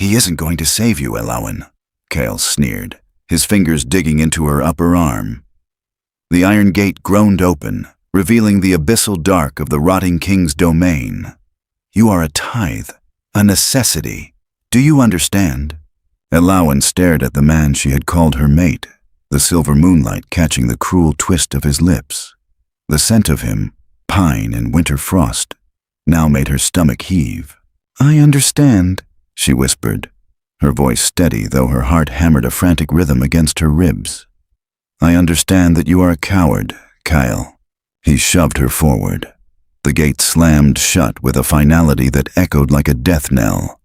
He isn't going to save you, Elowin, Kale sneered, his fingers digging into her upper arm. The iron gate groaned open, revealing the abyssal dark of the rotting king's domain. You are a tithe, a necessity. Do you understand? Elowin stared at the man she had called her mate, the silver moonlight catching the cruel twist of his lips. The scent of him, pine and winter frost, now made her stomach heave. I understand, she whispered, her voice steady though her heart hammered a frantic rhythm against her ribs. I understand that you are a coward, Kyle. He shoved her forward. The gate slammed shut with a finality that echoed like a death knell.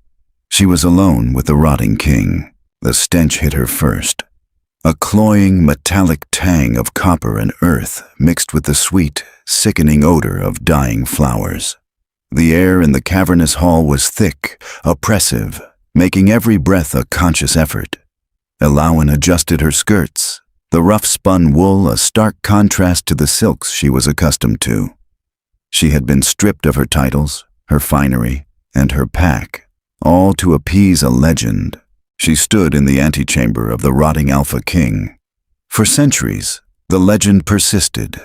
She was alone with the rotting king. The stench hit her first. A cloying, metallic tang of copper and earth mixed with the sweet, sickening odor of dying flowers. The air in the cavernous hall was thick, oppressive, making every breath a conscious effort. Elowin adjusted her skirts, the rough-spun wool a stark contrast to the silks she was accustomed to. She had been stripped of her titles, her finery, and her pack, all to appease a legend. She stood in the antechamber of the rotting Alpha King. For centuries, the legend persisted.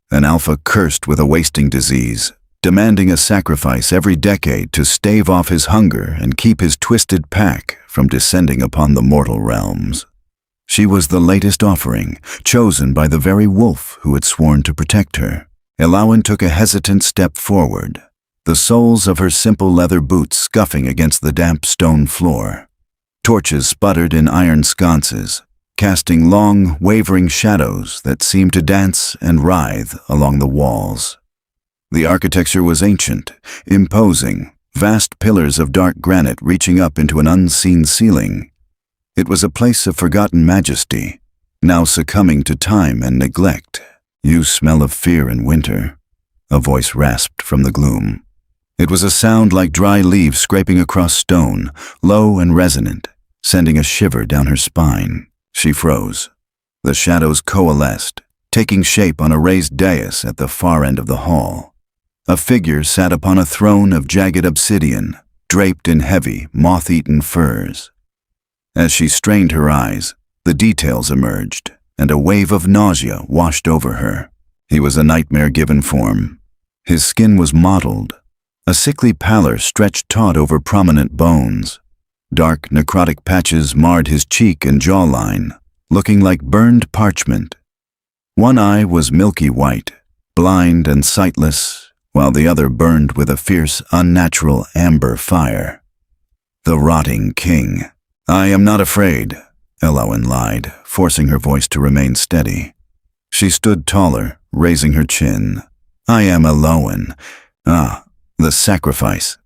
An Alpha cursed with a wasting disease, demanding a sacrifice every decade to stave off his hunger and keep his twisted pack from descending upon the mortal realms. She was the latest offering, chosen by the very wolf who had sworn to protect her. Elowin took a hesitant step forward, the soles of her simple leather boots scuffing against the damp stone floor. Torches sputtered in iron sconces, casting long, wavering shadows that seemed to dance and writhe along the walls. The architecture was ancient, imposing, vast pillars of dark granite reaching up into an unseen ceiling. It was a place of forgotten majesty, now succumbing to time and neglect. You smell of fear in winter, a voice rasped from the gloom. It was a sound like dry leaves scraping across stone, low and resonant, sending a shiver down her spine. She froze. The shadows coalesced, taking shape on a raised dais at the far end of the hall. A figure sat upon a throne of jagged obsidian, draped in heavy, moth-eaten furs. As she strained her eyes, the details emerged, and a wave of nausea washed over her. He was a nightmare-given form. His skin was mottled. A sickly pallor stretched taut over prominent bones. Dark, necrotic patches marred his cheek and jawline, looking like burned parchment. One eye was milky white, blind and sightless, while the other burned with a fierce, unnatural amber fire. The rotting king. I am not afraid, Elowin lied, forcing her voice to remain steady. She stood taller, raising her chin. I am Elowin. The sacrifice.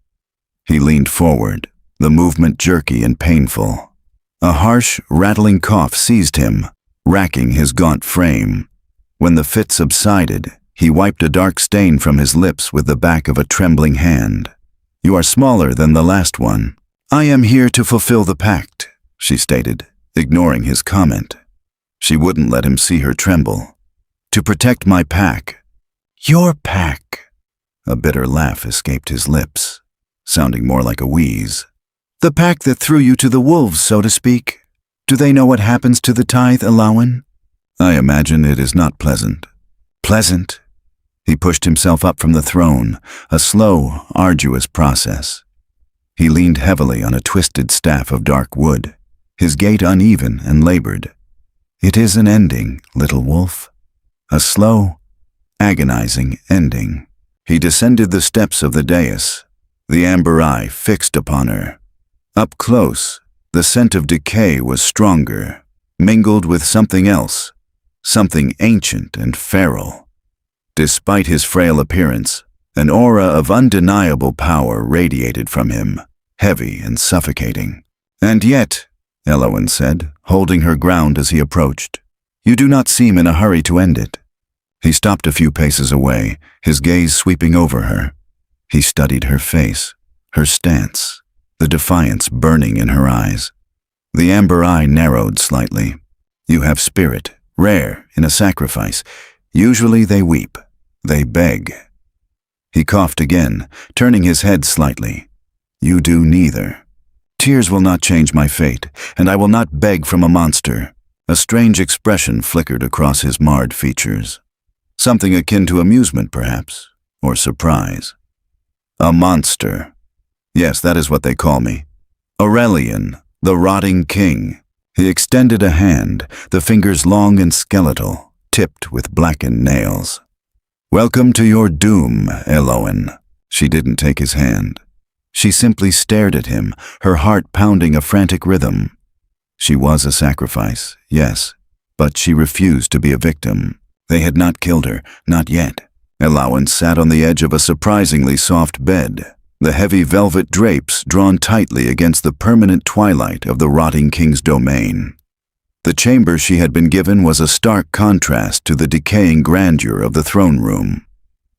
He leaned forward, the movement jerky and painful. A harsh, rattling cough seized him, racking his gaunt frame. When the fit subsided, he wiped a dark stain from his lips with the back of a trembling hand. You are smaller than the last one. I am here to fulfill the pact, she stated, ignoring his comment. She wouldn't let him see her tremble. To protect my pack. Your pack. A bitter laugh escaped his lips, sounding more like a wheeze. The pack that threw you to the wolves, so to speak. Do they know what happens to the tithe, Elowin? I imagine it is not pleasant. Pleasant? He pushed himself up from the throne, a slow, arduous process. He leaned heavily on a twisted staff of dark wood, his gait uneven and labored. It is an ending, little wolf. A slow, agonizing ending. He descended the steps of the dais, the amber eye fixed upon her. Up close, the scent of decay was stronger, mingled with something else, something ancient and feral. Despite his frail appearance, an aura of undeniable power radiated from him, heavy and suffocating. And yet, Elowin said, holding her ground as he approached, you do not seem in a hurry to end it. He stopped a few paces away, his gaze sweeping over her. He studied her face, her stance, the defiance burning in her eyes. The amber eye narrowed slightly. You have spirit, rare in a sacrifice. Usually they weep. They beg. He coughed again, turning his head slightly. You do neither. tears will not change my fate, and I will not beg from a monster. A strange expression flickered across his marred features. Something akin to amusement, perhaps, or surprise. A monster. Yes, that is what they call me. Aurelian, the rotting king. He extended a hand, the fingers long and skeletal, tipped with blackened nails. Welcome to your doom, Eloin. She didn't take his hand. She simply stared at him, her heart pounding a frantic rhythm. She was a sacrifice, yes, but she refused to be a victim. They had not killed her, not yet. Eloin sat on the edge of a surprisingly soft bed, the heavy velvet drapes drawn tightly against the permanent twilight of the rotting king's domain. The chamber she had been given was a stark contrast to the decaying grandeur of the throne room.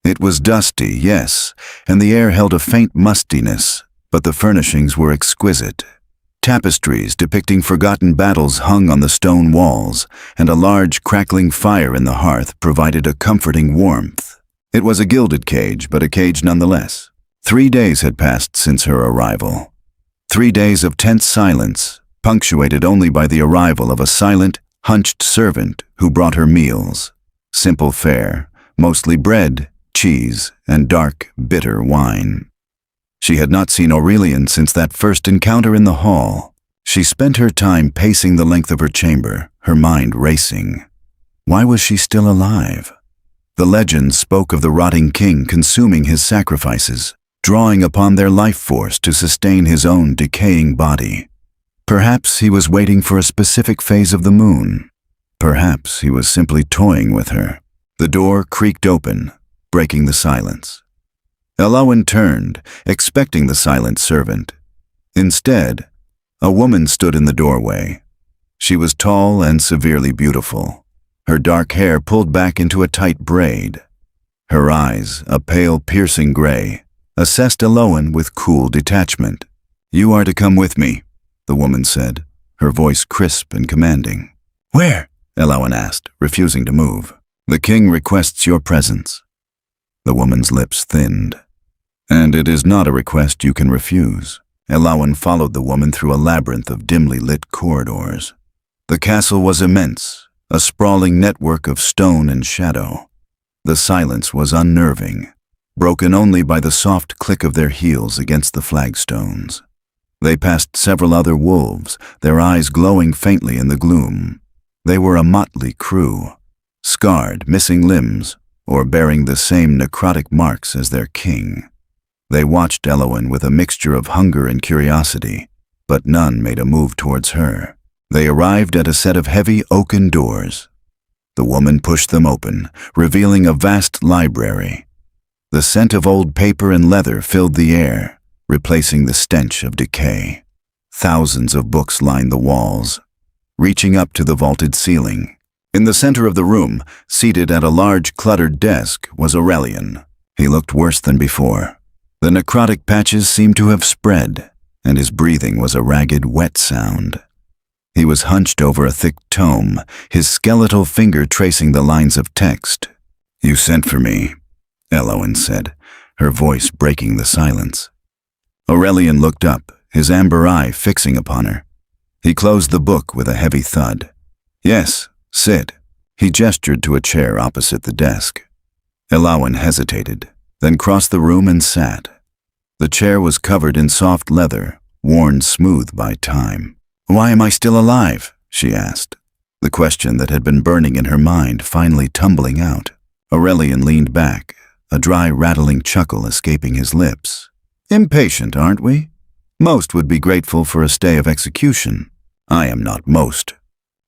It was dusty, yes, and the air held a faint mustiness, but the furnishings were exquisite. Tapestries depicting forgotten battles hung on the stone walls, and a large crackling fire in the hearth provided a comforting warmth. It was a gilded cage, but a cage nonetheless. 3 days had passed since her arrival. 3 days of tense silence, punctuated only by the arrival of a silent, hunched servant who brought her meals. Simple fare, mostly bread, cheese, and dark, bitter wine. She had not seen Aurelian since that first encounter in the hall. She spent her time pacing the length of her chamber, her mind racing. Why was she still alive? The legends spoke of the rotting king consuming his sacrifices, drawing upon their life force to sustain his own decaying body. Perhaps he was waiting for a specific phase of the moon. Perhaps he was simply toying with her. The door creaked open, breaking the silence. Eloin turned, expecting the silent servant. Instead, a woman stood in the doorway. She was tall and severely beautiful, her dark hair pulled back into a tight braid. Her eyes, a pale, piercing gray, assessed Eloin with cool detachment. "You are to come with me," the woman said, her voice crisp and commanding. "Where?" Eloin asked, refusing to move. "The king requests your presence." The woman's lips thinned. "And it is not a request you can refuse." Eloin followed the woman through a labyrinth of dimly lit corridors. The castle was immense, a sprawling network of stone and shadow. The silence was unnerving, broken only by the soft click of their heels against the flagstones. They passed several other wolves, their eyes glowing faintly in the gloom. They were a motley crew, scarred, missing limbs, or bearing the same necrotic marks as their king. They watched Eloin with a mixture of hunger and curiosity, but none made a move towards her. They arrived at a set of heavy oaken doors. The woman pushed them open, revealing a vast library. The scent of old paper and leather filled the air, replacing the stench of decay. Thousands of books lined the walls, reaching up to the vaulted ceiling. In the center of the room, seated at a large cluttered desk, was Aurelian. He looked worse than before. The necrotic patches seemed to have spread, and his breathing was a ragged, wet sound. He was hunched over a thick tome, his skeletal finger tracing the lines of text. "You sent for me," Eloin said, her voice breaking the silence. Aurelian looked up, his amber eye fixing upon her. He closed the book with a heavy thud. "Yes, sit." He gestured to a chair opposite the desk. Eloin hesitated, then crossed the room and sat. The chair was covered in soft leather, worn smooth by time. "Why am I still alive?" she asked, the question that had been burning in her mind finally tumbling out. Aurelian leaned back, a dry, rattling chuckle escaping his lips. "Impatient, aren't we? Most would be grateful for a stay of execution. I am not most.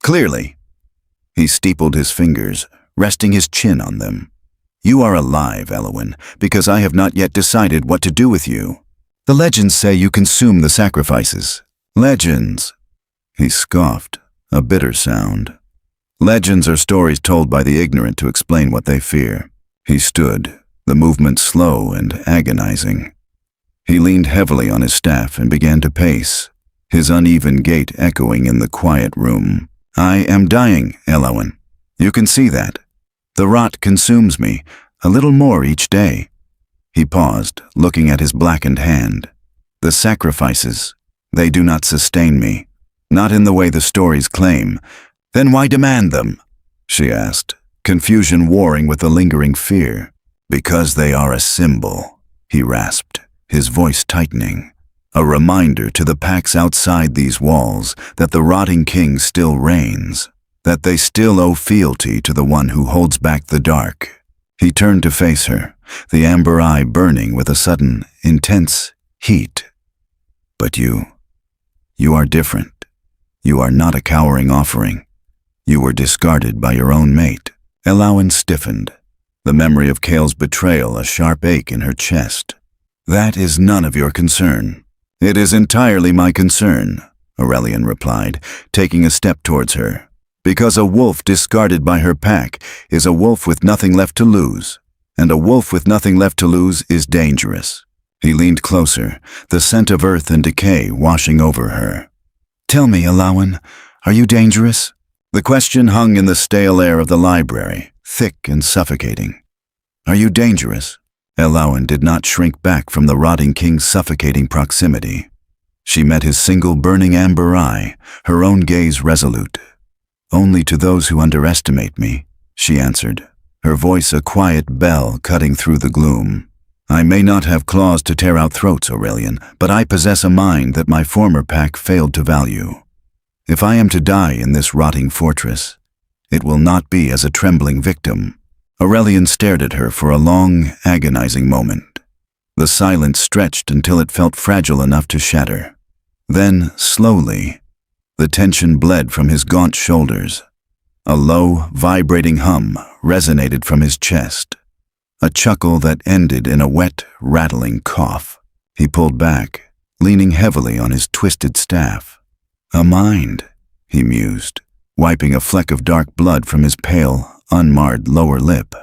Clearly." He steepled his fingers, resting his chin on them. "You are alive, Eloin, because I have not yet decided what to do with you. The legends say you consume the sacrifices." "Legends?" He scoffed, a bitter sound. "Legends are stories told by the ignorant to explain what they fear." He stood, the movement slow and agonizing. He leaned heavily on his staff and began to pace, his uneven gait echoing in the quiet room. "I am dying, Eloin. You can see that. The rot consumes me, a little more each day." He paused, looking at his blackened hand. "The sacrifices. They do not sustain me, not in the way the stories claim. Then why demand them? She asked, confusion warring with the lingering fear. Because they are a symbol, he rasped, his voice tightening. A reminder to the packs outside these walls that the rotting king still reigns, that they still owe fealty to the one who holds back the dark. He turned to face her, the amber eye burning with a sudden, intense heat. But you are different. You are not a cowering offering. You were discarded by your own mate. Ellawen stiffened, the memory of Cale's betrayal a sharp ache in her chest. That is none of your concern. It is entirely my concern, Aurelian replied, taking a step towards her. Because a wolf discarded by her pack is a wolf with nothing left to lose, and a wolf with nothing left to lose is dangerous. He leaned closer, the scent of earth and decay washing over her. Tell me, Ellawen, are you dangerous? The question hung in the stale air of the library, thick and suffocating. Are you dangerous? Ellawen did not shrink back from the rotting king's suffocating proximity. She met his single burning amber eye, her own gaze resolute. Only to those who underestimate me, she answered, her voice a quiet bell cutting through the gloom. I may not have claws to tear out throats, Aurelian, but I possess a mind that my former pack failed to value. If I am to die in this rotting fortress, it will not be as a trembling victim. Aurelian stared at her for a long, agonizing moment. The silence stretched until it felt fragile enough to shatter. Then, slowly, the tension bled from his gaunt shoulders. A low, vibrating hum resonated from his chest. A chuckle that ended in a wet, rattling cough. He pulled back, leaning heavily on his twisted staff. A mind, he mused, wiping a fleck of dark blood from his pale, unmarred lower lip.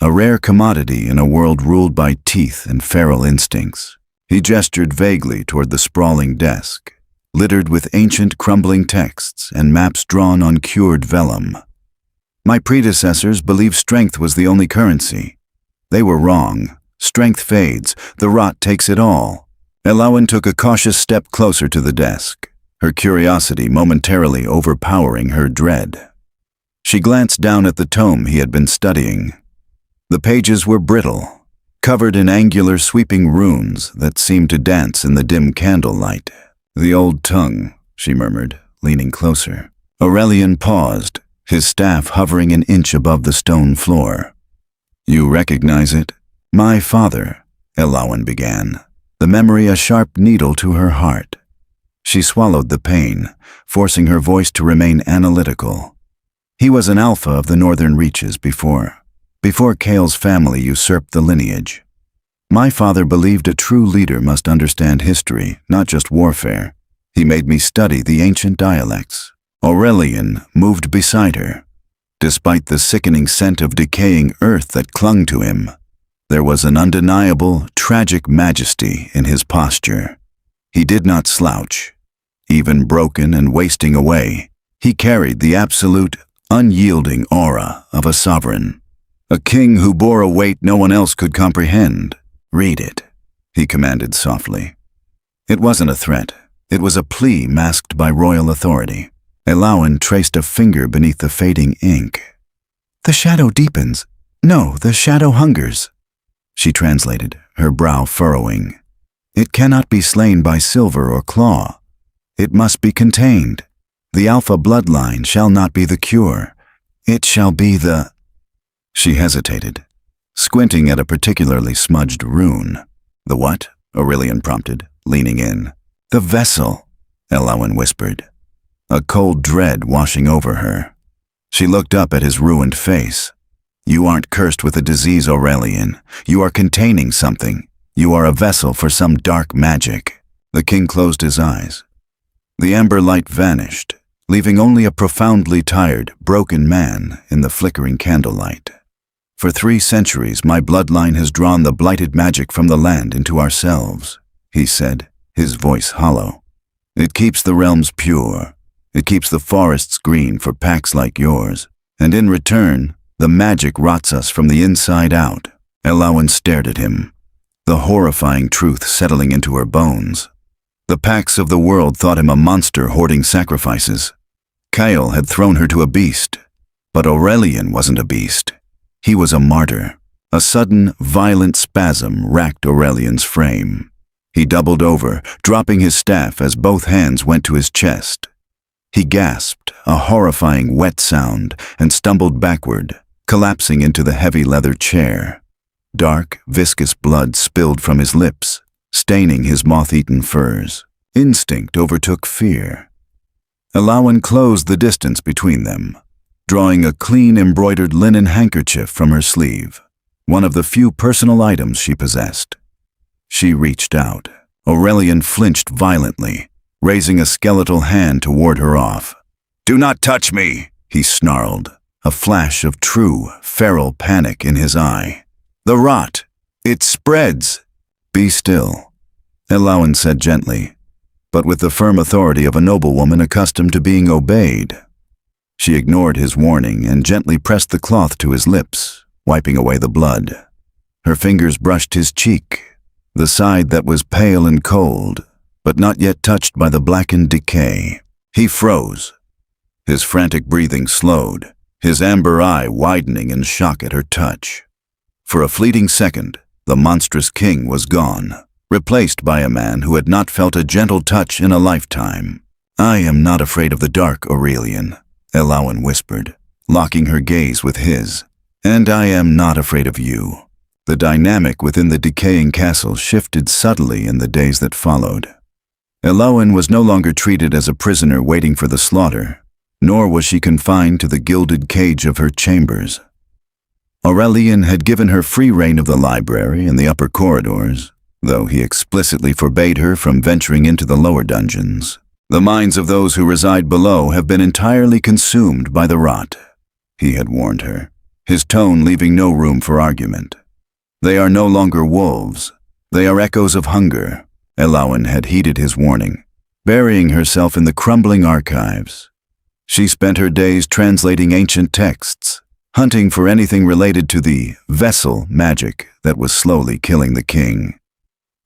A rare commodity in a world ruled by teeth and feral instincts. He gestured vaguely toward the sprawling desk, littered with ancient crumbling texts and maps drawn on cured vellum. My predecessors believed strength was the only currency. They were wrong. Strength fades, the rot takes it all. Ellawen took a cautious step closer to the desk, her curiosity momentarily overpowering her dread. She glanced down at the tome he had been studying. The pages were brittle, covered in angular sweeping runes that seemed to dance in the dim candlelight. The old tongue, she murmured, leaning closer. Aurelian paused, his staff hovering an inch above the stone floor. You recognize it? My father, Ellawen began, the memory a sharp needle to her heart. She swallowed the pain, forcing her voice to remain analytical. He was an alpha of the northern reaches before Cale's family usurped the lineage. My father believed a true leader must understand history, not just warfare. He made me study the ancient dialects. Aurelian moved beside her. Despite the sickening scent of decaying earth that clung to him, there was an undeniable, tragic majesty in his posture. He did not slouch. Even broken and wasting away, he carried the absolute, unyielding aura of a sovereign. A king who bore a weight no one else could comprehend. Read it, he commanded softly. It wasn't a threat. It was a plea masked by royal authority. Ellawen traced a finger beneath the fading ink. The shadow deepens. No, the shadow hungers. She translated, her brow furrowing. It cannot be slain by silver or claw. It must be contained. The alpha bloodline shall not be the cure. It shall be the... She hesitated, squinting at a particularly smudged rune. The what? Aurelian prompted, leaning in. The vessel, Ellawen whispered, a cold dread washing over her. She looked up at his ruined face. You aren't cursed with a disease, Aurelian. You are containing something. You are a vessel for some dark magic. The king closed his eyes. The amber light vanished, leaving only a profoundly tired, broken man in the flickering candlelight. For 3 centuries, my bloodline has drawn the blighted magic from the land into ourselves, he said, his voice hollow. It keeps the realms pure. It keeps the forests green for packs like yours. And in return, the magic rots us from the inside out. Ellawen stared at him, the horrifying truth settling into her bones. The packs of the world thought him a monster hoarding sacrifices. Kyle had thrown her to a beast, but Aurelian wasn't a beast. He was a martyr. A sudden, violent spasm racked Aurelian's frame. He doubled over, dropping his staff as both hands went to his chest. He gasped, a horrifying wet sound, and stumbled backward, collapsing into the heavy leather chair. Dark, viscous blood spilled from his lips, staining his moth-eaten furs. Instinct overtook fear. Alawan closed the distance between them, drawing a clean embroidered linen handkerchief from her sleeve, one of the few personal items she possessed. She reached out. Aurelian flinched violently, raising a skeletal hand to ward her off. "Do not touch me," he snarled, a flash of true, feral panic in his eye. "The rot. It spreads." "Be still," Alawan said gently, but with the firm authority of a noblewoman accustomed to being obeyed. She ignored his warning and gently pressed the cloth to his lips, wiping away the blood. Her fingers brushed his cheek, the side that was pale and cold, but not yet touched by the blackened decay. He froze. His frantic breathing slowed, his amber eye widening in shock at her touch. For a fleeting second, the monstrous king was gone, replaced by a man who had not felt a gentle touch in a lifetime. "I am not afraid of the dark, Aurelian," Alawan whispered, locking her gaze with his. "And I am not afraid of you." The dynamic within the decaying castle shifted subtly in the days that followed. Alawan was no longer treated as a prisoner waiting for the slaughter, nor was she confined to the gilded cage of her chambers. Aurelian had given her free rein of the library and the upper corridors, though he explicitly forbade her from venturing into the lower dungeons. "The minds of those who reside below have been entirely consumed by the rot," he had warned her, his tone leaving no room for argument. "They are no longer wolves. They are echoes of hunger." Alawan had heeded his warning, burying herself in the crumbling archives. She spent her days translating ancient texts, hunting for anything related to the vessel magic that was slowly killing the king.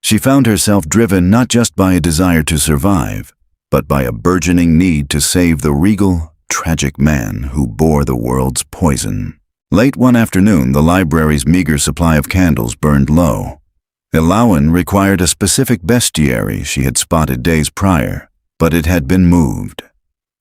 She found herself driven not just by a desire to survive, but by a burgeoning need to save the regal, tragic man who bore the world's poison. Late one afternoon, the library's meager supply of candles burned low. Alawan required a specific bestiary she had spotted days prior, but it had been moved.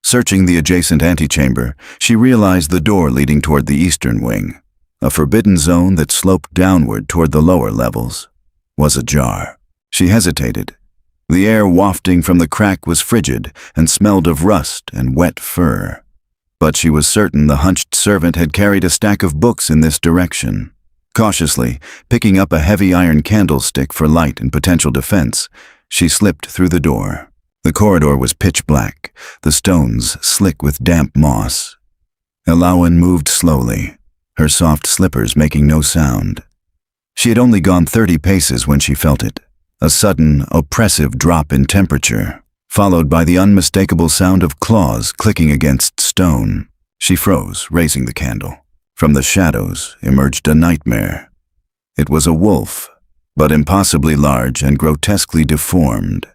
Searching the adjacent antechamber, she realized the door leading toward the eastern wing, a forbidden zone that sloped downward toward the lower levels, was ajar. She hesitated. The air wafting from the crack was frigid and smelled of rust and wet fur. But she was certain the hunched servant had carried a stack of books in this direction. Cautiously, picking up a heavy iron candlestick for light and potential defense, she slipped through the door. The corridor was pitch black, the stones slick with damp moss. Alawan moved slowly, her soft slippers making no sound. She had only gone 30 paces when she felt it, a sudden, oppressive drop in temperature, followed by the unmistakable sound of claws clicking against stone. She froze, raising the candle. From the shadows emerged a nightmare. It was a wolf, but impossibly large and grotesquely deformed.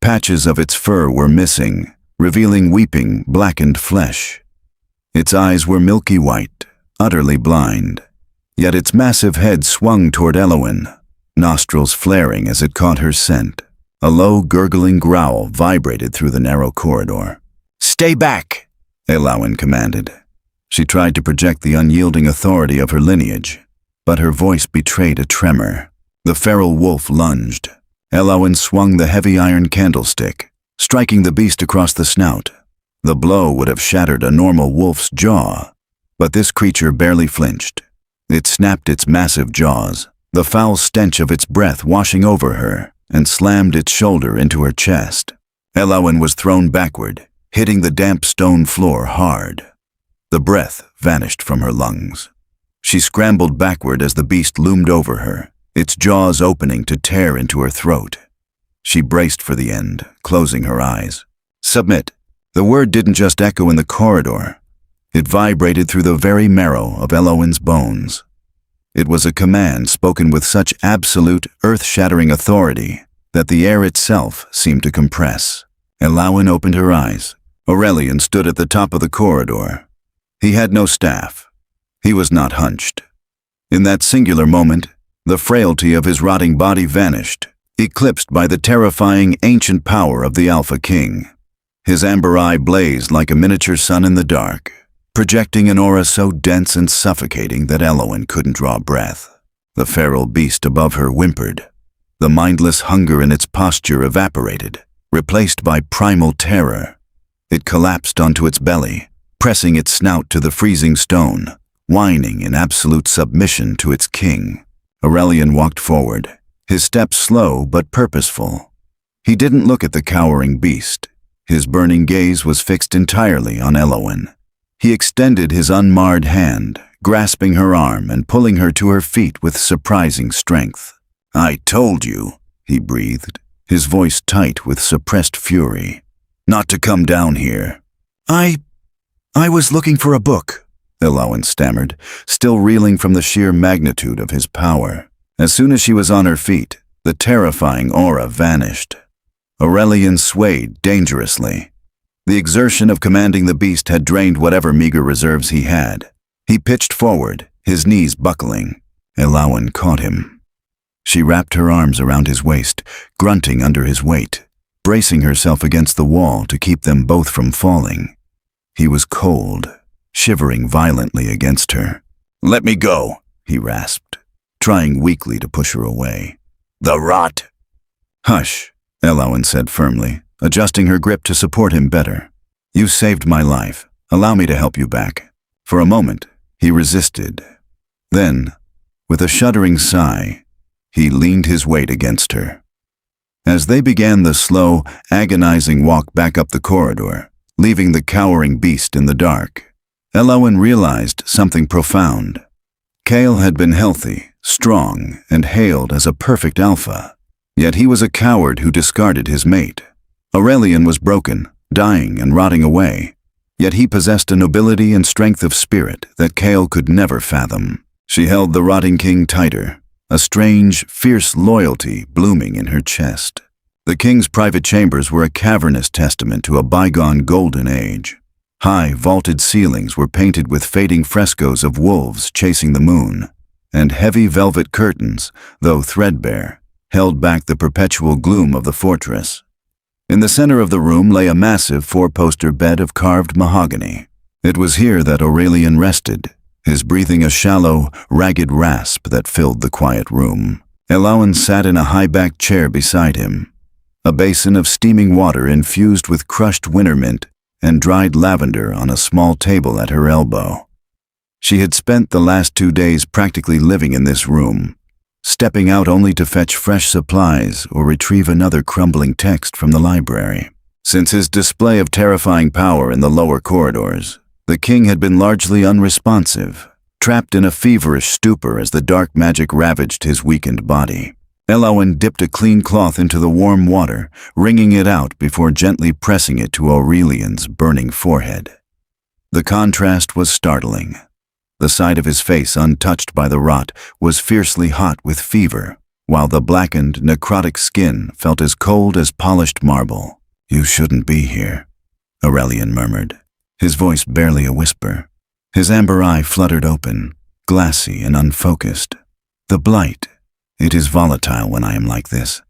Patches of its fur were missing, revealing weeping, blackened flesh. Its eyes were milky white, utterly blind, yet its massive head swung toward Alawan, nostrils flaring as it caught her scent. A low, gurgling growl vibrated through the narrow corridor. "Stay back!" Alawan commanded. She tried to project the unyielding authority of her lineage, but her voice betrayed a tremor. The feral wolf lunged. Alawan swung the heavy iron candlestick, striking the beast across the snout. The blow would have shattered a normal wolf's jaw, but this creature barely flinched. It snapped its massive jaws, the foul stench of its breath washing over her, and slammed its shoulder into her chest. Alawan was thrown backward, hitting the damp stone floor hard. The breath vanished from her lungs. She scrambled backward as the beast loomed over her, its jaws opening to tear into her throat. She braced for the end, closing her eyes. "Submit." The word didn't just echo in the corridor. It vibrated through the very marrow of Alawan's bones. It was a command spoken with such absolute, earth-shattering authority that the air itself seemed to compress. Elowin opened her eyes. Aurelian stood at the top of the corridor. He had no staff. He was not hunched. In that singular moment, the frailty of his rotting body vanished, eclipsed by the terrifying ancient power of the Alpha King. His amber eye blazed like a miniature sun in the dark, projecting an aura so dense and suffocating that Elowin couldn't draw breath. The feral beast above her whimpered. The mindless hunger in its posture evaporated, replaced by primal terror. It collapsed onto its belly, pressing its snout to the freezing stone, whining in absolute submission to its king. Aurelian walked forward, his steps slow but purposeful. He didn't look at the cowering beast. His burning gaze was fixed entirely on Elowin. He extended his unmarred hand, grasping her arm and pulling her to her feet with surprising strength. "I told you," he breathed, his voice tight with suppressed fury, "not to come down here." I was looking for a book," Elowin stammered, still reeling from the sheer magnitude of his power. As soon as she was on her feet, the terrifying aura vanished. Aurelian swayed dangerously. The exertion of commanding the beast had drained whatever meager reserves he had. He pitched forward, his knees buckling. Elowin caught him. She wrapped her arms around his waist, grunting under his weight, bracing herself against the wall to keep them both from falling. He was cold, shivering violently against her. "Let me go," he rasped, trying weakly to push her away. "The rot!" "Hush," Elowin said firmly, adjusting her grip to support him better. "You saved my life. Allow me to help you back." For a moment, he resisted. Then, with a shuddering sigh, he leaned his weight against her. As they began the slow, agonizing walk back up the corridor, leaving the cowering beast in the dark, Elowin realized something profound. Cale had been healthy, strong, and hailed as a perfect alpha. Yet he was a coward who discarded his mate. Aurelian was broken, dying and rotting away. Yet he possessed a nobility and strength of spirit that Cale could never fathom. She held the rotting king tighter, a strange, fierce loyalty blooming in her chest. The king's private chambers were a cavernous testament to a bygone golden age. High, vaulted ceilings were painted with fading frescoes of wolves chasing the moon, and heavy velvet curtains, though threadbare, held back the perpetual gloom of the fortress. In the center of the room lay a massive four-poster bed of carved mahogany. It was here that Aurelian rested, his breathing a shallow, ragged rasp that filled the quiet room. Elowin sat in a high-backed chair beside him, a basin of steaming water infused with crushed winter mint and dried lavender on a small table at her elbow. She had spent the last 2 days practically living in this room, stepping out only to fetch fresh supplies or retrieve another crumbling text from the library. Since his display of terrifying power in the lower corridors, the king had been largely unresponsive, trapped in a feverish stupor as the dark magic ravaged his weakened body. Elowin dipped a clean cloth into the warm water, wringing it out before gently pressing it to Aurelian's burning forehead. The contrast was startling. The side of his face untouched by the rot was fiercely hot with fever, while the blackened, necrotic skin felt as cold as polished marble. "You shouldn't be here," Aurelian murmured, his voice barely a whisper. His amber eye fluttered open, glassy and unfocused. "The blight. It is volatile when I am like this.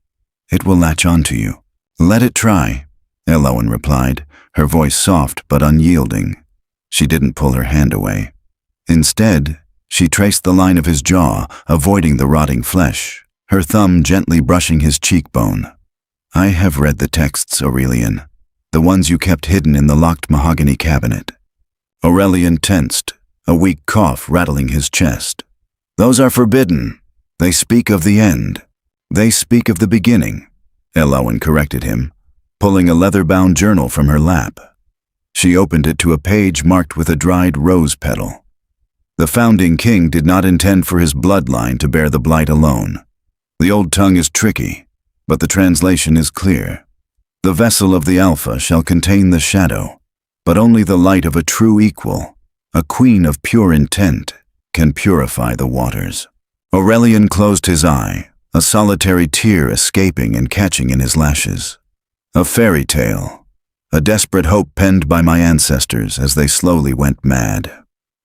It will latch onto you." "Let it try," Elowin replied, her voice soft but unyielding. She didn't pull her hand away. Instead, she traced the line of his jaw, avoiding the rotting flesh, her thumb gently brushing his cheekbone. "I have read the texts, Aurelian, the ones you kept hidden in the locked mahogany cabinet." Aurelian tensed, a weak cough rattling his chest. "Those are forbidden. They speak of the end. They speak of the beginning," Elowin corrected him, pulling a leather-bound journal from her lap. She opened it to a page marked with a dried rose petal. The founding king did not intend for his bloodline to bear the blight alone. The old tongue is tricky, but the translation is clear. The vessel of the Alpha shall contain the shadow, but only the light of a true equal, a queen of pure intent, can purify the waters. Aurelian closed his eye, a solitary tear escaping and catching in his lashes. A fairy tale, a desperate hope penned by my ancestors as they slowly went mad.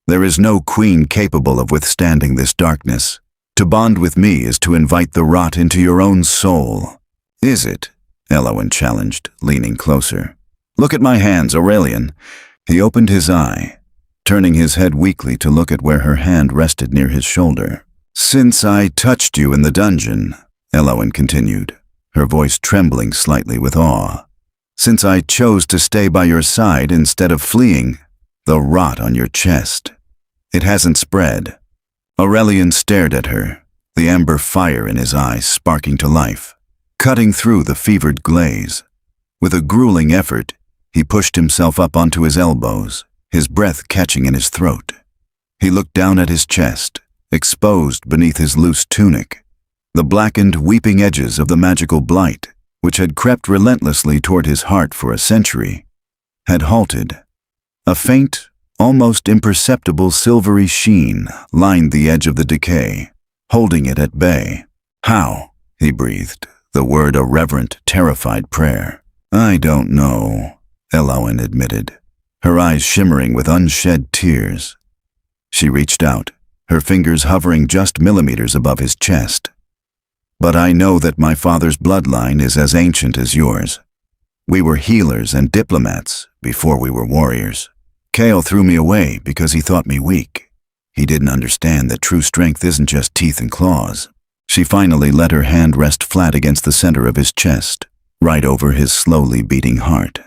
There is no queen capable of withstanding this darkness. To bond with me is to invite the rot into your own soul. Is it? Elowin challenged, leaning closer. Look at my hands, Aurelian. He opened his eye, turning his head weakly to look at where her hand rested near his shoulder. Since I touched you in the dungeon, Elowin continued, her voice trembling slightly with awe. Since I chose to stay by your side instead of fleeing, the rot on your chest. It hasn't spread. Aurelian stared at her, the amber fire in his eyes sparking to life, cutting through the fevered glaze. With a grueling effort, he pushed himself up onto his elbows, his breath catching in his throat. He looked down at his chest, exposed beneath his loose tunic. The blackened, weeping edges of the magical blight, which had crept relentlessly toward his heart for a century, had halted. A faint, almost imperceptible silvery sheen lined the edge of the decay, holding it at bay. How? He breathed, the word a reverent, terrified prayer. I don't know, Elowin admitted, her eyes shimmering with unshed tears. She reached out, her fingers hovering just millimeters above his chest. But I know that my father's bloodline is as ancient as yours. We were healers and diplomats before we were warriors. Kael threw me away because he thought me weak. He didn't understand that true strength isn't just teeth and claws. She finally let her hand rest flat against the center of his chest, right over his slowly beating heart.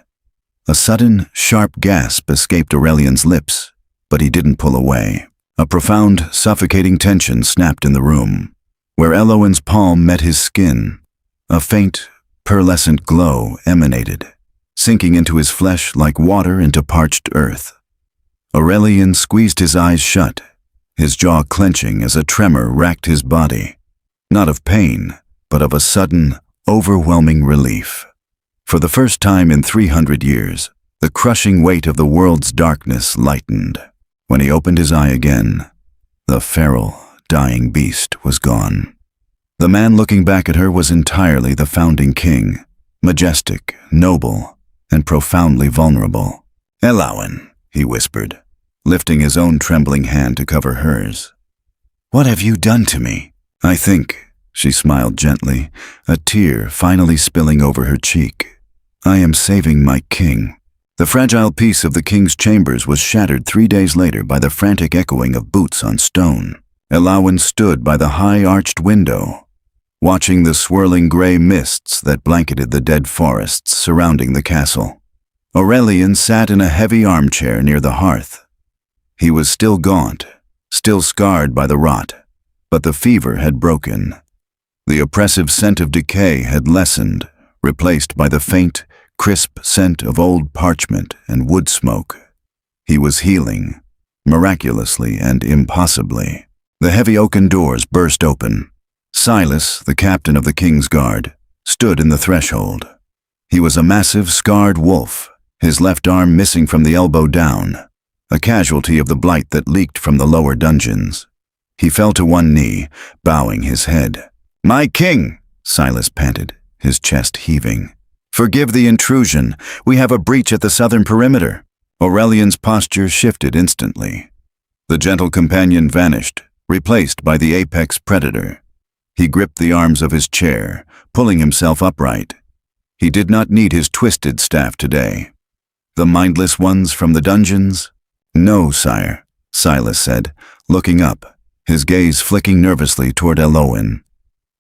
A sudden, sharp gasp escaped Aurelian's lips, but he didn't pull away. A profound, suffocating tension snapped in the room. Where Elowin's palm met his skin, a faint, pearlescent glow emanated, sinking into his flesh like water into parched earth. Aurelian squeezed his eyes shut, his jaw clenching as a tremor racked his body, not of pain, but of a sudden, overwhelming relief. For the first time in 300 years, the crushing weight of the world's darkness lightened. When he opened his eye again, the feral, dying beast was gone. The man looking back at her was entirely the founding king, majestic, noble, and profoundly vulnerable. Elowin, he whispered, lifting his own trembling hand to cover hers. What have you done to me? I think, she smiled gently, a tear finally spilling over her cheek. I am saving my king. The fragile peace of the king's chambers was shattered 3 days later by the frantic echoing of boots on stone. Elowin stood by the high arched window, watching the swirling gray mists that blanketed the dead forests surrounding the castle. Aurelian sat in a heavy armchair near the hearth. He was still gaunt, still scarred by the rot, but the fever had broken. The oppressive scent of decay had lessened, replaced by the faint, crisp scent of old parchment and wood smoke. He was healing, miraculously and impossibly. The heavy oaken doors burst open. Silas, the captain of the king's guard, stood in the threshold. He was a massive, scarred wolf, his left arm missing from the elbow down, a casualty of the blight that leaked from the lower dungeons. He fell to one knee, bowing his head. "My king," Silas panted, his chest heaving. "Forgive the intrusion. We have a breach at the southern perimeter." Aurelian's posture shifted instantly. The gentle companion vanished, replaced by the apex predator. He gripped the arms of his chair, pulling himself upright. He did not need his twisted staff today. The mindless ones from the dungeons? "No, sire," Silas said, looking up, his gaze flicking nervously toward Elowin.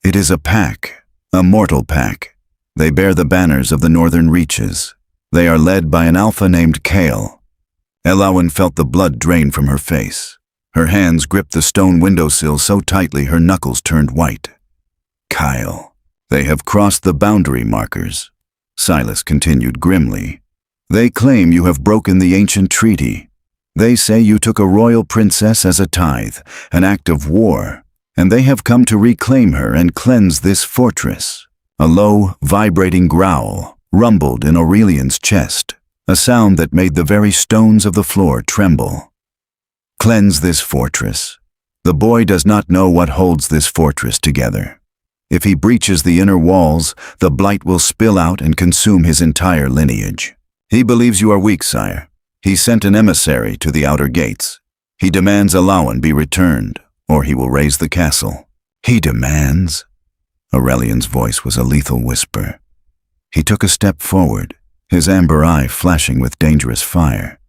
"It is a pack, a mortal pack. They bear the banners of the northern reaches. They are led by an alpha named Kael." Elowin felt the blood drain from her face. Her hands gripped the stone windowsill so tightly her knuckles turned white. "Kael. They have crossed the boundary markers," Silas continued grimly. "They claim you have broken the ancient treaty. They say you took a royal princess as a tithe, an act of war, and they have come to reclaim her and cleanse this fortress." A low, vibrating growl rumbled in Aurelian's chest, a sound that made the very stones of the floor tremble. "Cleanse this fortress. The boy does not know what holds this fortress together. If he breaches the inner walls, the blight will spill out and consume his entire lineage. He believes you are weak, sire. He sent an emissary to the outer gates. He demands Alawan be returned, or he will raise the castle. He demands? Aurelian's voice was a lethal whisper. He took a step forward, his amber eye flashing with dangerous fire.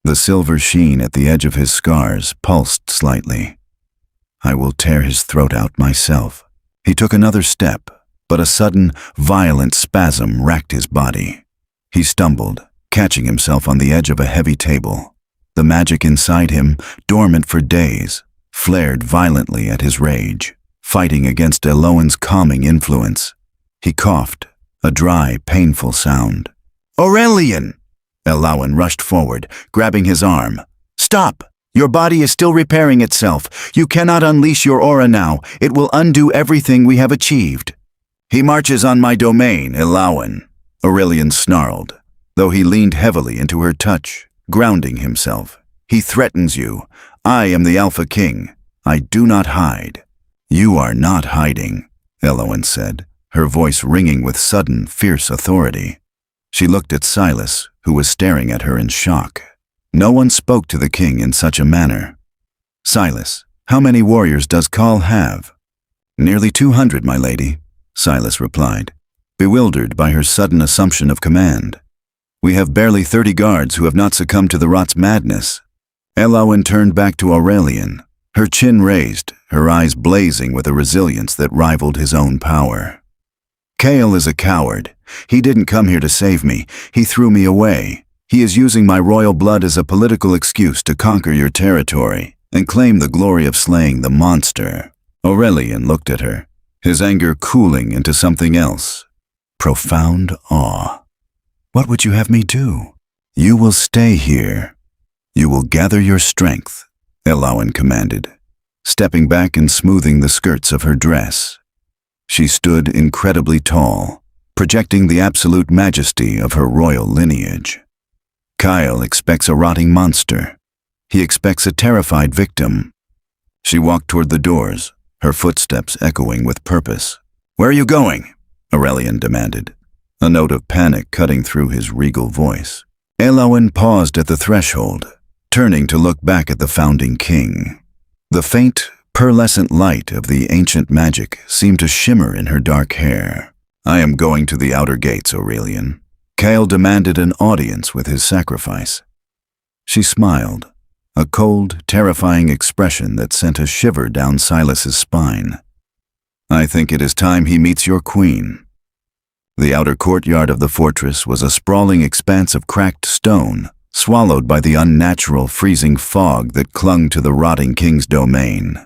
The silver sheen at the edge of his scars pulsed slightly. I will tear his throat out myself. He took another step, but a sudden, violent spasm racked his body. He stumbled, catching himself on the edge of a heavy table. The magic inside him, dormant for days, flared violently at his rage, fighting against Eloan's calming influence. He coughed, a dry, painful sound. "Aurelian!" Eloan rushed forward, grabbing his arm. "Stop! Your body is still repairing itself. You cannot unleash your aura now. It will undo everything we have achieved." "He marches on my domain, Eloan," Aurelian snarled, though he leaned heavily into her touch, grounding himself. "He threatens you. I am the Alpha King. I do not hide." "You are not hiding," Eloan said, her voice ringing with sudden, fierce authority. She looked at Silas, who was staring at her in shock. No one spoke to the king in such a manner. "Silas, how many warriors does Khal have?" "Nearly 200, my lady," Silas replied, bewildered by her sudden assumption of command. "We have barely 30 guards who have not succumbed to the rot's madness." Eloan turned back to Aurelian, her chin raised, her eyes blazing with a resilience that rivaled his own power. "Khal is a coward. He didn't come here to save me. He threw me away. He is using my royal blood as a political excuse to conquer your territory and claim the glory of slaying the monster." Aurelian looked at her, his anger cooling into something else. Profound awe. "What would you have me do?" "You will stay here. You will gather your strength," Eloan commanded, stepping back and smoothing the skirts of her dress. She stood incredibly tall, projecting the absolute majesty of her royal lineage. Kyle expects a rotting monster. He expects a terrified victim. She walked toward the doors, her footsteps echoing with purpose. "Where are you going?" Aurelian demanded, a note of panic cutting through his regal voice. Eloan paused at the threshold, turning to look back at the founding king. The faint, pearlescent light of the ancient magic seemed to shimmer in her dark hair. "I am going to the outer gates, Aurelian." Khal demanded an audience with his sacrifice. She smiled, a cold, terrifying expression that sent a shiver down Silas's spine. "I think it is time he meets your queen." The outer courtyard of the fortress was a sprawling expanse of cracked stone, swallowed by the unnatural, freezing fog that clung to the rotting king's domain.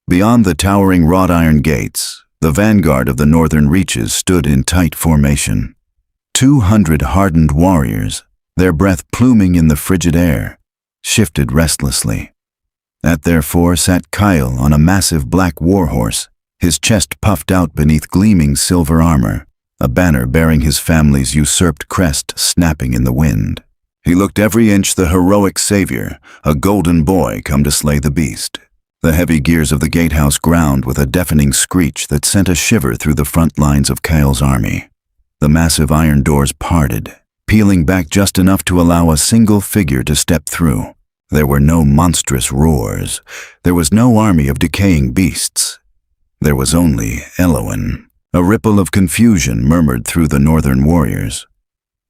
Beyond the towering wrought iron gates, the vanguard of the northern reaches stood in tight formation. 200 hardened warriors, their breath pluming in the frigid air, shifted restlessly. At their fore sat Kyle on a massive black warhorse, his chest puffed out beneath gleaming silver armor, a banner bearing his family's usurped crest snapping in the wind. He looked every inch the heroic savior, a golden boy come to slay the beast. The heavy gears of the gatehouse ground with a deafening screech that sent a shiver through the front lines of Kyle's army. The massive iron doors parted, peeling back just enough to allow a single figure to step through. There were no monstrous roars. There was no army of decaying beasts. There was only Eloan. A ripple of confusion murmured through the northern warriors.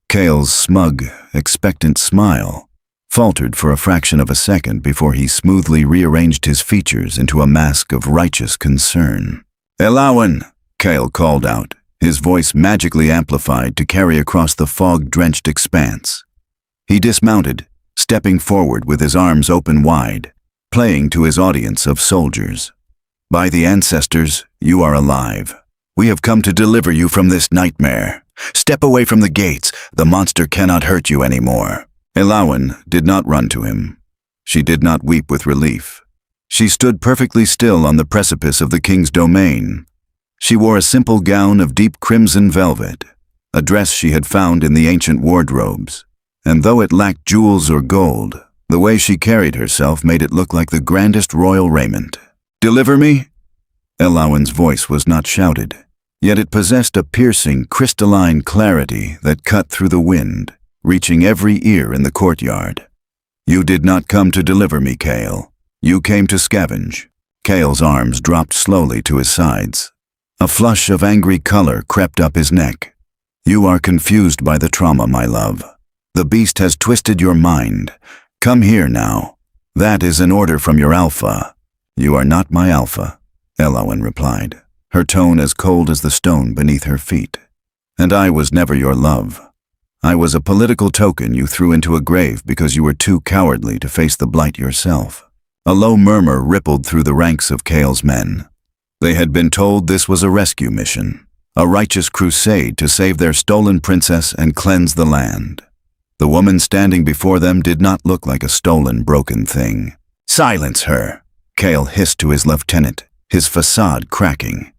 Kyle's smug, expectant smile faltered for a fraction of a second before he smoothly rearranged his features into a mask of righteous concern. "Eloan!" Kyle called out, his voice magically amplified to carry across the fog-drenched expanse. He dismounted, stepping forward with his arms open wide, playing to his audience of soldiers. "By the ancestors, you are alive. We have come to deliver you from this nightmare. Step away from the gates. The monster cannot hurt you anymore." Eloan did not run to him. She did not weep with relief. She stood perfectly still on the precipice of the king's domain. She wore a simple gown of deep crimson velvet, a dress she had found in the ancient wardrobes, and though it lacked jewels or gold, the way she carried herself made it look like the grandest royal raiment. "Deliver me?" Elowin's voice was not shouted, yet it possessed a piercing, crystalline clarity that cut through the wind, reaching every ear in the courtyard. "You did not come to deliver me, Kale. You came to scavenge." Kale's arms dropped slowly to his sides. A flush of angry color crept up his neck. "You are confused by the trauma, my love. The beast has twisted your mind. Come here now. That is an order from your alpha." "You are not my alpha," Elowin replied, her tone as cold as the stone beneath her feet. "And I was never your love. I was a political token you threw into a grave because you were too cowardly to face the blight yourself." A low murmur rippled through the ranks of Kale's men. They had been told this was a rescue mission, a righteous crusade to save their stolen princess and cleanse the land. The woman standing before them did not look like a stolen, broken thing. "Silence her," Kale hissed to his lieutenant, his facade cracking.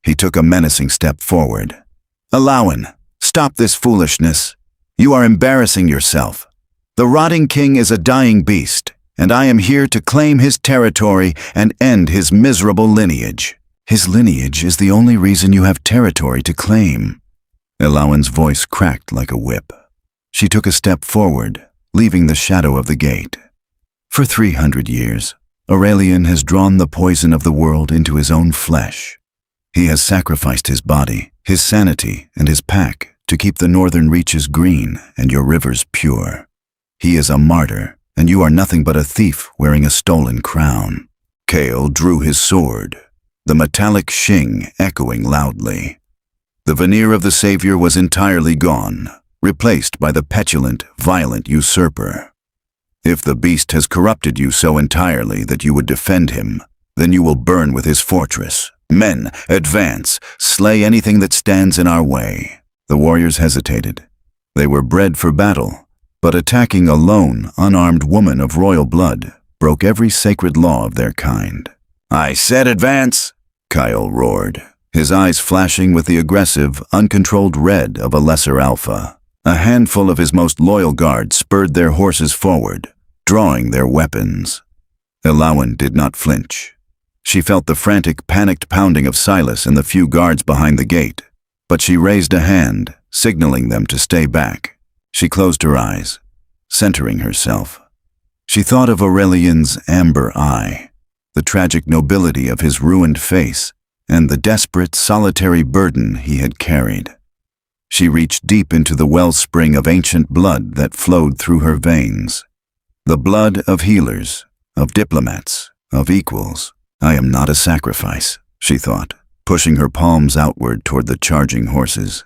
He took a menacing step forward. "Elowin, stop this foolishness. You are embarrassing yourself. The rotting king is a dying beast, and I am here to claim his territory and end his miserable lineage." "His lineage is the only reason you have territory to claim." Elowin's voice cracked like a whip. She took a step forward, leaving the shadow of the gate. "For 300 years, Aurelian has drawn the poison of the world into his own flesh. He has sacrificed his body, his sanity, and his pack to keep the northern reaches green and your rivers pure. He is a martyr, and you are nothing but a thief wearing a stolen crown." Kale drew his sword, the metallic shing echoing loudly. The veneer of the savior was entirely gone, replaced by the petulant, violent usurper. "If the beast has corrupted you so entirely that you would defend him, then you will burn with his fortress. Men, advance, slay anything that stands in our way." The warriors hesitated. They were bred for battle, but attacking a lone, unarmed woman of royal blood broke every sacred law of their kind. "I said advance!" Kyle roared, his eyes flashing with the aggressive, uncontrolled red of a lesser alpha. A handful of his most loyal guards spurred their horses forward, drawing their weapons. Elowin did not flinch. She felt the frantic, panicked pounding of Silas and the few guards behind the gate, but she raised a hand, signaling them to stay back. She closed her eyes, centering herself. She thought of Aurelian's amber eye, the tragic nobility of his ruined face, and the desperate, solitary burden he had carried. She reached deep into the wellspring of ancient blood that flowed through her veins. The blood of healers, of diplomats, of equals. "I am not a sacrifice," she thought, pushing her palms outward toward the charging horses.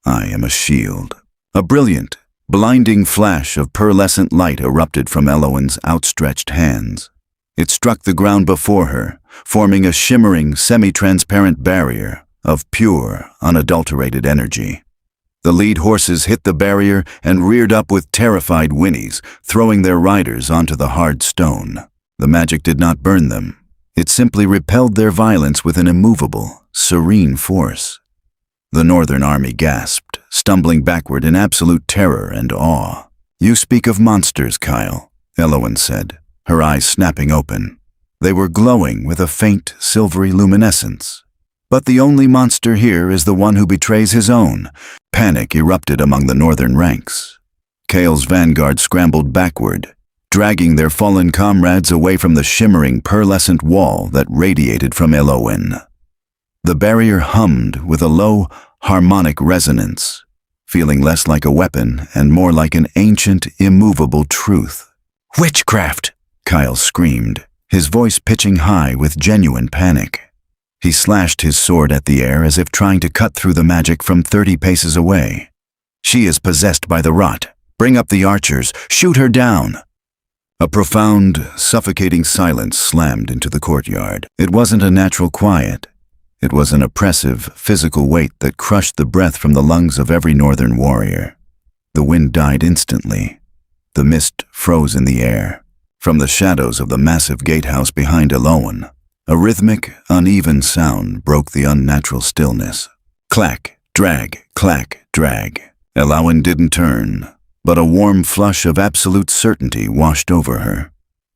"I am a shield." A brilliant, blinding flash of pearlescent light erupted from Elowin's outstretched hands. It struck the ground before her, forming a shimmering, semi-transparent barrier of pure, unadulterated energy. The lead horses hit the barrier and reared up with terrified whinnies, throwing their riders onto the hard stone. The magic did not burn them. It simply repelled their violence with an immovable, serene force. The northern army gasped, stumbling backward in absolute terror and awe. "You speak of monsters, Kyle," Elowin said, her eyes snapping open. They were glowing with a faint, silvery luminescence. "But the only monster here is the one who betrays his own." Panic erupted among the northern ranks. Kale's vanguard scrambled backward, dragging their fallen comrades away from the shimmering, pearlescent wall that radiated from Elowin. The barrier hummed with a low, harmonic resonance, feeling less like a weapon and more like an ancient, immovable truth. "Witchcraft!" Kyle screamed, his voice pitching high with genuine panic. He slashed his sword at the air as if trying to cut through the magic from 30 paces away. "She is possessed by the rot. Bring up the archers. Shoot her down." A profound, suffocating silence slammed into the courtyard. It wasn't a natural quiet. It was an oppressive, physical weight that crushed the breath from the lungs of every northern warrior. The wind died instantly. The mist froze in the air. From the shadows of the massive gatehouse behind Elowin, a rhythmic, uneven sound broke the unnatural stillness. Clack, drag, clack, drag. Elowin didn't turn, but a warm flush of absolute certainty washed over her.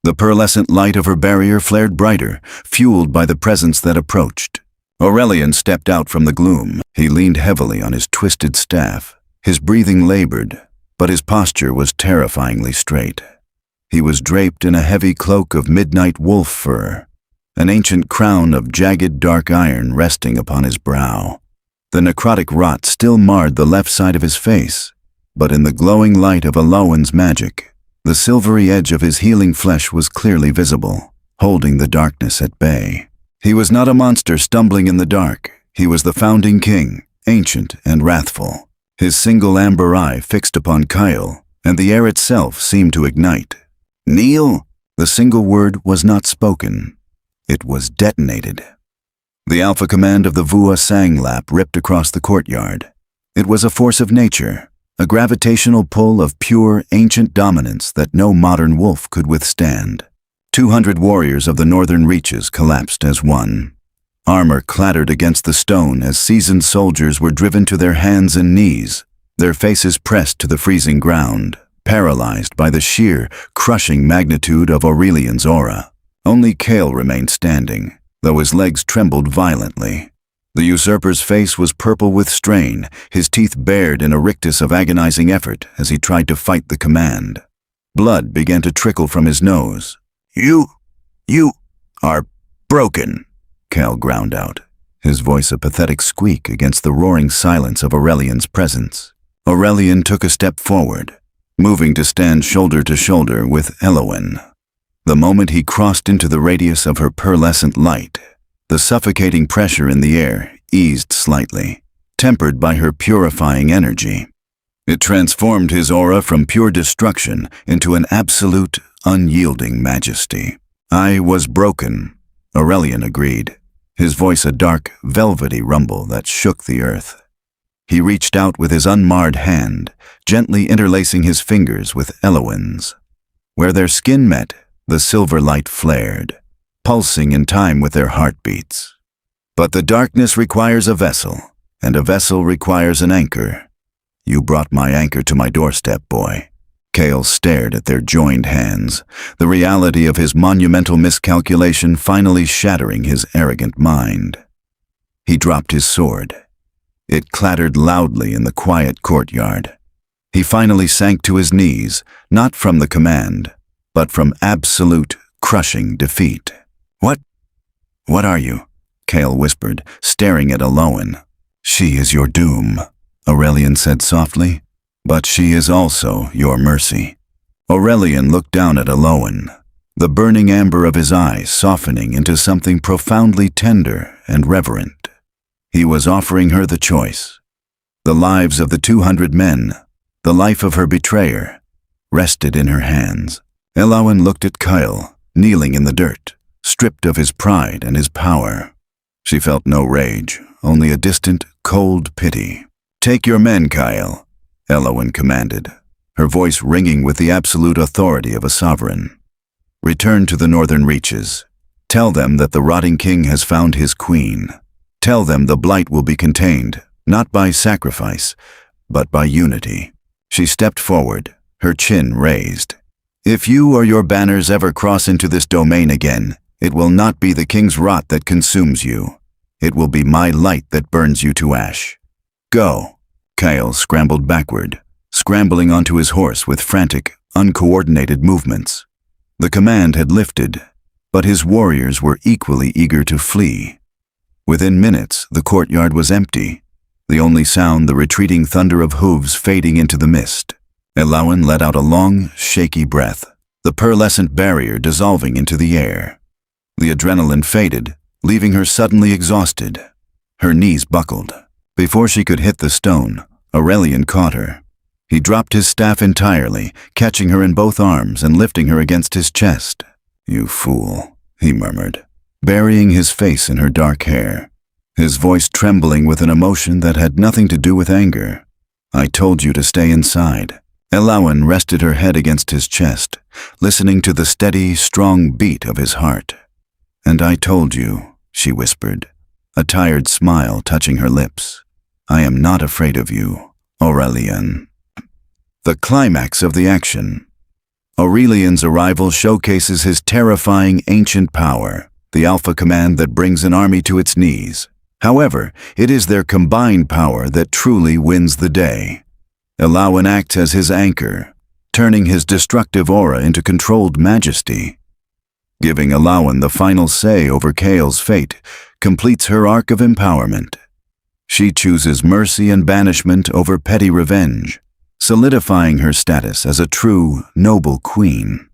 The pearlescent light of her barrier flared brighter, fueled by the presence that approached. Aurelian stepped out from the gloom. He leaned heavily on his twisted staff. His breathing labored, but his posture was terrifyingly straight. He was draped in a heavy cloak of midnight wolf fur, an ancient crown of jagged dark iron resting upon his brow. The necrotic rot still marred the left side of his face, but in the glowing light of Alowan's magic, the silvery edge of his healing flesh was clearly visible, holding the darkness at bay. He was not a monster stumbling in the dark. He was the founding king, ancient and wrathful. His single amber eye fixed upon Kyle, and the air itself seemed to ignite. "Kneel!" The single word was not spoken. It was detonated. The alpha command of the Vua Sanglap ripped across the courtyard. It was a force of nature, a gravitational pull of pure, ancient dominance that no modern wolf could withstand. 200 warriors of the northern reaches collapsed as one. Armor clattered against the stone as seasoned soldiers were driven to their hands and knees, their faces pressed to the freezing ground, paralyzed by the sheer, crushing magnitude of Aurelian's aura. Only Kale remained standing, though his legs trembled violently. The usurper's face was purple with strain, his teeth bared in a rictus of agonizing effort as he tried to fight the command. Blood began to trickle from his nose. You are broken," Kale ground out, his voice a pathetic squeak against the roaring silence of Aurelian's presence. Aurelian took a step forward, moving to stand shoulder to shoulder with Elowen. The moment he crossed into the radius of her pearlescent light, the suffocating pressure in the air eased slightly, tempered by her purifying energy. It transformed his aura from pure destruction into an absolute, unyielding majesty. "I was broken," Aurelian agreed, his voice a dark, velvety rumble that shook the earth. He reached out with his unmarred hand, gently interlacing his fingers with Elowen's. Where their skin met, the silver light flared, pulsing in time with their heartbeats. "But the darkness requires a vessel, and a vessel requires an anchor. You brought my anchor to my doorstep, boy." Kale stared at their joined hands, the reality of his monumental miscalculation finally shattering his arrogant mind. He dropped his sword. It clattered loudly in the quiet courtyard. He finally sank to his knees, not from the command, but from absolute, crushing defeat. What are you?" Kale whispered, staring at Alowan. "She is your doom," Aurelian said softly. "But she is also your mercy." Aurelian looked down at Alowan, the burning amber of his eyes softening into something profoundly tender and reverent. He was offering her the choice. The lives of the 200 men, the life of her betrayer, rested in her hands. Alowan looked at Kyle, kneeling in the dirt, stripped of his pride and his power. She felt no rage, only a distant, cold pity. "Take your men, Kyle," Elowen commanded, her voice ringing with the absolute authority of a sovereign. "Return to the northern reaches. Tell them that the rotting king has found his queen. Tell them the blight will be contained, not by sacrifice, but by unity." She stepped forward, her chin raised. "If you or your banners ever cross into this domain again, it will not be the king's rot that consumes you. It will be my light that burns you to ash. Go." Kyle scrambled backward, scrambling onto his horse with frantic, uncoordinated movements. The command had lifted, but his warriors were equally eager to flee. Within minutes, the courtyard was empty, the only sound the retreating thunder of hooves fading into the mist. Elowen let out a long, shaky breath, the pearlescent barrier dissolving into the air. The adrenaline faded, leaving her suddenly exhausted. Her knees buckled. Before she could hit the stone, Aurelian caught her. He dropped his staff entirely, catching her in both arms and lifting her against his chest. "You fool," he murmured, burying his face in her dark hair, his voice trembling with an emotion that had nothing to do with anger. "I told you to stay inside." Elowen rested her head against his chest, listening to the steady, strong beat of his heart. "And I told you," she whispered, a tired smile touching her lips. "I am not afraid of you, Aurelian." The climax of the action. Aurelian's arrival showcases his terrifying ancient power, the alpha command that brings an army to its knees. However, it is their combined power that truly wins the day. Elawan acts as his anchor, turning his destructive aura into controlled majesty. Giving Elawan the final say over Kael's fate completes her arc of empowerment. She chooses mercy and banishment over petty revenge, solidifying her status as a true, noble queen.